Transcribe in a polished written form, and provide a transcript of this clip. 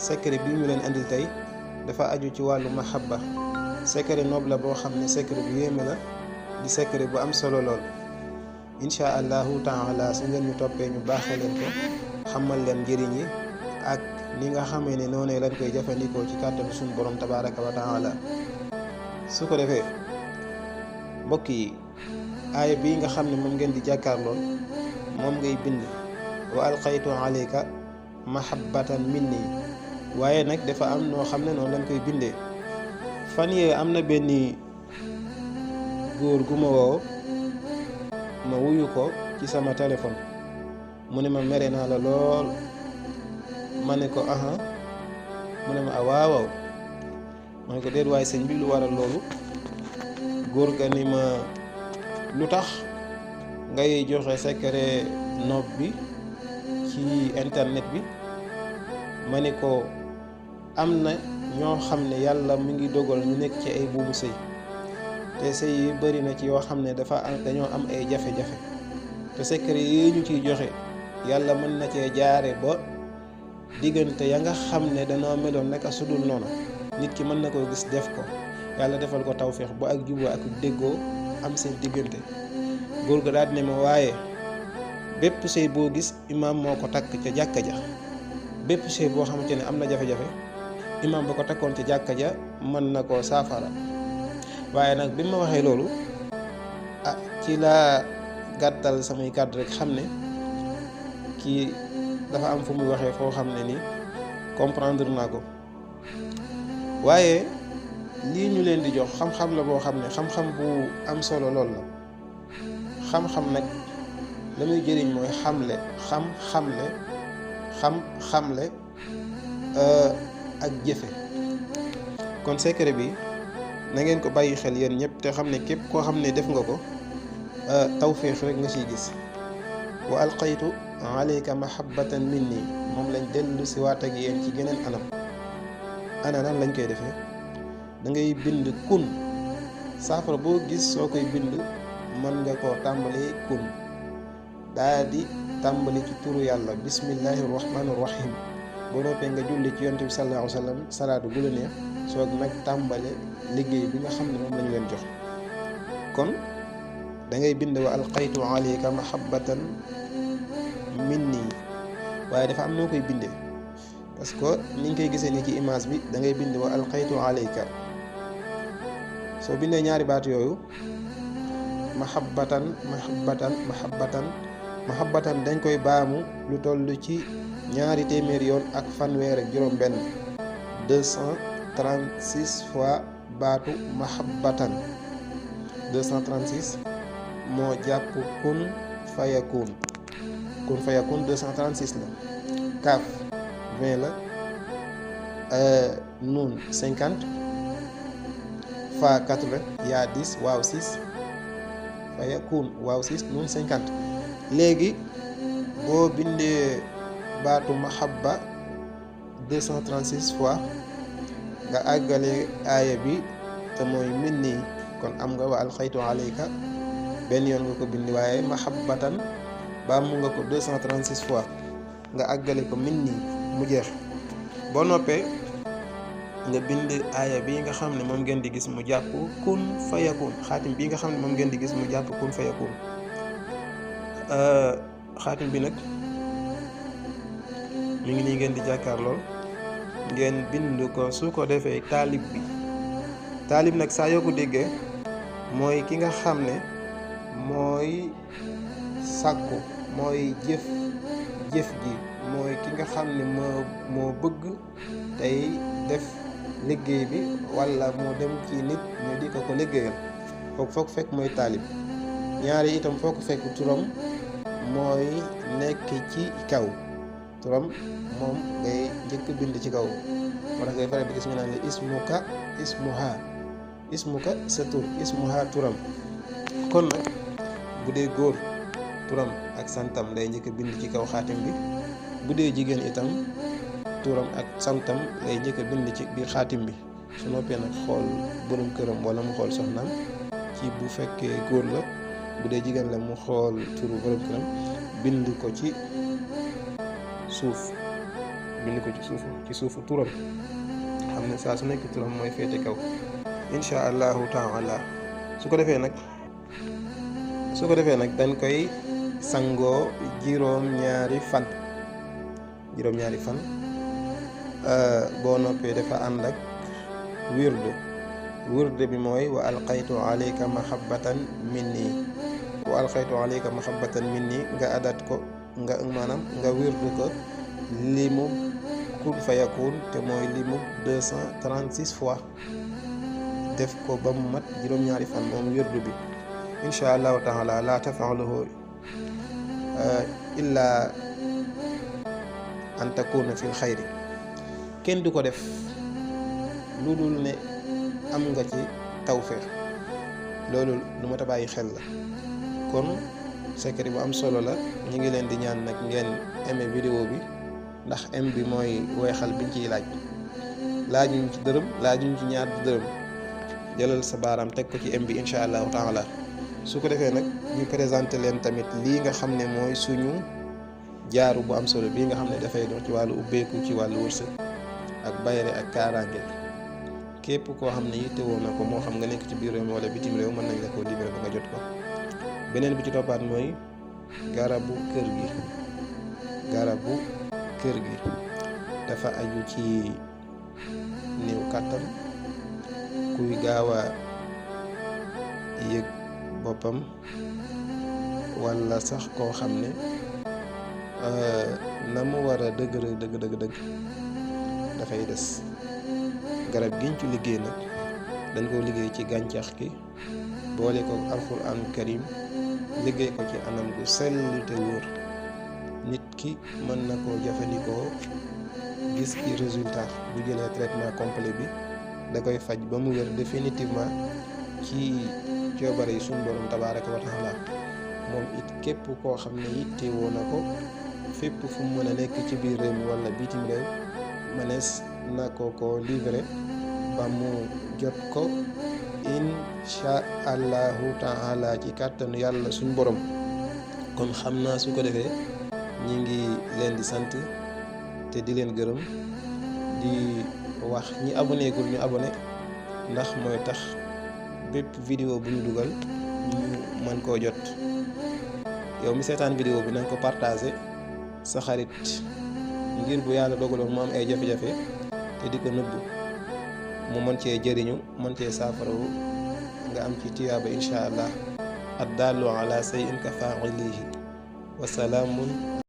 secret bi ñu leen andil tey dafa aju ci wàllu mahabba. secret noob la boo xam ne secret bu yéeme la, di secret bu am solo lool. incha allahu taala su ngeen ñu toppee ñu baaxee leen ko, xamal leen njëriñ yi ak ni nga xamee ne noonu lañ koy jëfandikoo ci kàttanu suñu borom tabaraka wa taala. su ko defee mbokk yi, aaya bii nga xam ne moom ngeen di jàkkaarlool moom ngay bind wa alqaytu alayka mahabbatan minni. waaye nag dafa am noo xam ne noonu lañ koy bindee. fan yee am na benn góor gu ma woo, ma wuyu ko ci sama téléphone, mu ne ma mere naa la lool. ma ne ko aha. mu ne ma waaw. ma ne ko déet waaye sëñ bi lu waral loolu. góor ga ni ma lu tax ngay joxe secret noob bi ci internet bi. ma ne ko am na ñoo xam ne yàlla mu ngi dogal ñu nekk ci ay buumu sëy, te sëy yi bari na ci yoo xam ne dañoo am ay jafe-jafe, te secret yi ñu ciy joxe yàlla mën na cee jaare ba diggante ya nga xam ne danoo meloon naka sudul noonu, nit ki mën na koo gis def ko, yàlla defal ko tawféex ba ak juboo ak déggoo am seen diggante. góor ga daal ne ma waaye bépp sëy boo gis imaam moo ko takk ca jàkka ja, bépp sëy boo xamante ne am na jafe-jafe imaam ba ko takkoon ca jàkka ja mën na koo saafara. waaye nag bi ma waxee loolu ci laa gàttal samay kàddu rek xam ne kii dafa am fu muy waxee foo xam ne ni comprendre naa ko. waaye lii ñu leen di jox xam-xam la boo xam ne xam-xam bu am solo lool la. xam-xam nag la muy jëriñ mooy xamle ak jëfe. kon secret bi na ngeen ko bàyyi xel yéen ñëpp, te xam ne képp koo xam ne def nga ko tawféex rek nga ciy gis. wa alqaytu alayka mahabbatan minni moom lañ dellu si waat ak yéen ci geneen anam. ana nan lañ koy defee? da ngay bind kun. saafara boo gis soo koy bind mën nga koo tàmbalee kun, daa di tàmbali ci turu yàlla bismillahi rahmani rahim. boo noppee nga julli ci yonent bi sallallahu alayhi wa sallam salaatu bu la neex, soog nag tàmbale liggéey bi nga xam ne moom lañ leen jox. kon da ngay bind wa alqaytu alayka mahabbatan minni, waaye dafa am noo koy bindee, parce que ni nga koy gisee ni ci image bi da ngay bind wa alqaytu alayka. soo bindee ñaari baat yooyu mahabbatan dañ koy baamu lu toll ci 200 yoon ak fanweer ak juróom benn, 236 fois baatu mahabbatan. 236 moo jàpp kun fayakun. kun fayakun 236 la. kaaf 20 la. nuun 50, fa 80, yaa 10, waaw 6, fayakun waaw 6, nuun 50. léegi boo bindee baatu mahabba 236 fois nga àggale aaya bi te mooy minni, kon am nga wa alqaytu alayka benn yoon nga ko bind, waaye mahabbatan baamu nga ko 236 fois nga àggale ko minni mu jeex. boo noppee nga bind aaya bi nga xam ne moom ngeen di gis mu jàpp kun fayakun. xaatim bi nga xam ne moom ngeen di gis mu jàpp kun fayakun. xaatim bi nag mi ngi nii ngeen di jàkkaarlool, ngeen bind ko. su ko defee taalib nag saa yoo ko déggee mooy ki nga xam ne mooy sàkku, mooy jëf ji, mooy ki nga xam ne moo bëgg tey def liggéey bi, wala moo dem ci nit ñu di ko liggéeyal. kooku foog fekk mooy taalib. ñaari itam foo ko fekk turam mooy nekk ci kaw. turam moom ngay njëkk bind ci kaw. moo tax ngay faral di gis ñu naan la ismuka sa tur, ismuha turam. kon nag bu dee góor turam ak santam lay njëkk bind ci kaw xaatim bi. bu dee jigéen itam turam ak santam lay njëkk bind ci biir xaatim bi. su noppee nag xool borom këram wala mu xool soxnaam ci bu fekkee góor la. bu dee jigéen la mu xool turu borom këram bind ko ci suuf. bind ko ci suufu turam xam ne saa su nekk turam mooy féete kaw insha allahu taala. su ko defee nag dañ koy sangoo juróom-ñaari fan boo noppee dafa ànd ak wirde bi mooy wa alqaytu alayka mahabbatan minni nga adat ko nga wirde ko limu kun fayakun te mooy limu 236 fois def ko ba mu mat juróom-ñaari fan moom wirdu bi insha allahu taala. la tafaaluhu illa an takuna fil xayri, kenn du ko def lu dul ne am nga ci tawfeex. loolu lu ma ta bàyyi xel la. kon secret bu am solo la. ñu ngi leen di ñaan nag ngeen aimé vidéo bi, ndax m bi mooy weexal biñ ciy laajuñ ci dërëm, laajuñ ci ñaar dërëm. jëlal sa baaraam teg ko ci m bi insha allahu taala. su ko defee nag ñu présenté leen tamit lii nga xam ne mooy suñu jaaru bu am solo bii nga xam ne dafay dox ci wàllu ubbeeku, ci wàllu wërsëg ak bayre ak kaaraange. képp koo xam ne yittewoo na ko, moo xam nga nekk ci biir réew mi wala bitim réew, mën nañ la koo libéré ba nga jot ko. beneen bi ci toppaat mooy garabu kër gi dafa aju ci néew kàttan, kuy gaaw a yëg boppam, wala sax koo xam ne na mu war a dëgg dafay des. garab giñ ci liggéey nag dañ koo liggéey ci gàncax gi, boole ko alquran karim, liggéey ko ci anam gu sell te wóor. nit ki mën na koo jëfandikoo gis ci résultat bu jëlee traitement complet bi, da koy faj ba mu wér définitivement ci coobare yi suñu borom tabaaraka wa taala. moom it képp koo xam ne yittewoo na ko, fépp fu mu mën a nekk ci biir réew mi wala bitim réew, mënees na ko livré ba mu jot ko insha allahu taala ci kàttanu yàlla suñu borom. kon xam naa su ko defee ñi ngi leen di sant te di leen gërëm, di wax ñi abonné gul ñu abonné, ndax mooy tax bépp vidéo bu ñu dugal ñu mën koo jot. yow mi seetaan vidéo bi nañ ko partagé sa xarit, ngir bu yàlla dogaloon mu am ay jafe-jafe te di ko nëbbu, mu mën cee jëriñu, mën cee saafarawu, nga am ci tiyaaba insha allah. ad-daallu ala shay'in ka faa'ilihi. wa salaamun